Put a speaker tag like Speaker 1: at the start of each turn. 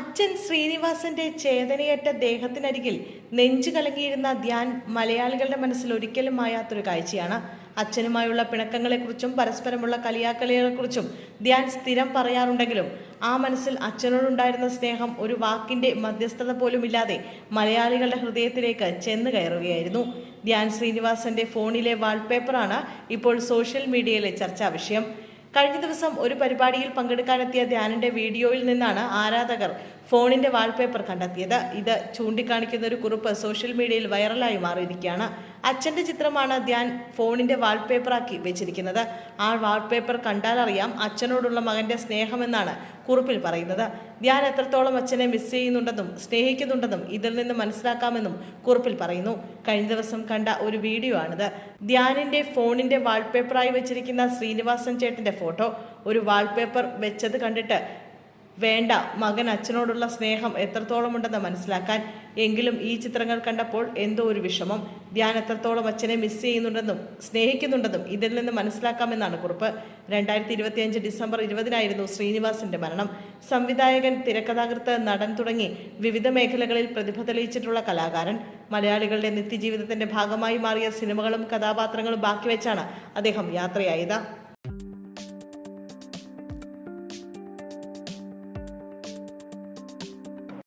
Speaker 1: അച്ഛൻ ശ്രീനിവാസന്റെ ചേതനയേറ്റ ദേഹത്തിനരികിൽ നെഞ്ചു കലങ്ങിയിരുന്ന ധ്യാൻ മലയാളികളുടെ മനസ്സിൽ ഒരിക്കലും മായാത്തൊരു കാഴ്ചയാണ്. അച്ഛനുമായുള്ള പിണക്കങ്ങളെക്കുറിച്ചും പരസ്പരമുള്ള കളിയാക്കളികളെക്കുറിച്ചും ധ്യാൻ സ്ഥിരം പറയാറുണ്ടെങ്കിലും ആ മനസ്സിൽ അച്ഛനോടുണ്ടായിരുന്ന സ്നേഹം ഒരു വാക്കിന്റെ മധ്യസ്ഥത പോലുമില്ലാതെ മലയാളികളുടെ ഹൃദയത്തിലേക്ക് ചെന്ന് കയറുകയായിരുന്നു. ധ്യാൻ ശ്രീനിവാസന്റെ ഫോണിലെ വാൾപേപ്പറാണ് ഇപ്പോൾ സോഷ്യൽ മീഡിയയിലെ ചർച്ചാ വിഷയം. കഴിഞ്ഞ ദിവസം ഒരു പരിപാടിയിൽ പങ്കെടുക്കാനെത്തിയ ധ്യാനിന്റെ വീഡിയോയിൽ നിന്നാണ് ആരാധകർ ഫോണിന്റെ വാൾപേപ്പർ കണ്ടെത്തിയത്. ഇത് ചൂണ്ടിക്കാണിക്കുന്ന ഒരു കുറിപ്പ് സോഷ്യൽ മീഡിയയിൽ വൈറലായി മാറിയിരിക്കുകയാണ്. അച്ഛന്റെ ചിത്രമാണ് ധ്യാൻ ഫോണിന്റെ വാൾപേപ്പറാക്കി വെച്ചിരിക്കുന്നത്. ആ വാൾപേപ്പർ കണ്ടാലറിയാം അച്ഛനോടുള്ള മകന്റെ സ്നേഹമെന്നാണ് കുറിപ്പിൽ പറയുന്നത്. ധ്യാൻ എത്രത്തോളം അച്ഛനെ മിസ് ചെയ്യുന്നുണ്ടെന്നും സ്നേഹിക്കുന്നുണ്ടെന്നും ഇതിൽ നിന്ന് മനസ്സിലാക്കാമെന്നും കുറിപ്പിൽ പറയുന്നു. കഴിഞ്ഞ ദിവസം കണ്ട ഒരു വീഡിയോ ആണിത്. ധ്യാനിന്റെ ഫോണിന്റെ വാൾപേപ്പറായി വെച്ചിരിക്കുന്ന ശ്രീനിവാസൻ ചേട്ടന്റെ ഫോട്ടോ. ഒരു വാൾപേപ്പർ വെച്ചത് കണ്ടിട്ട് വേണ്ട മകൻ അച്ഛനോടുള്ള സ്നേഹം എത്രത്തോളം ഉണ്ടെന്ന് മനസ്സിലാക്കാൻ. എങ്കിലും ഈ ചിത്രങ്ങൾ കണ്ടപ്പോൾ എന്തോ ഒരു വിഷമം. ധ്യാൻ എത്രത്തോളം അച്ഛനെ മിസ് ചെയ്യുന്നുണ്ടെന്നും സ്നേഹിക്കുന്നുണ്ടെന്നും ഇതിൽ നിന്ന് മനസ്സിലാക്കാമെന്നാണ് കുറിപ്പ്. 2025 ഡിസംബർ 20 ശ്രീനിവാസന്റെ മരണം. സംവിധായകൻ, തിരക്കഥാകൃത്ത്, നടൻ തുടങ്ങി വിവിധ മേഖലകളിൽ പ്രതിഭ തെളിയിച്ചിട്ടുള്ള കലാകാരൻ. മലയാളികളുടെ നിത്യജീവിതത്തിന്റെ ഭാഗമായി മാറിയ സിനിമകളും കഥാപാത്രങ്ങളും ബാക്കിവെച്ചാണ് അദ്ദേഹം യാത്രയായത്.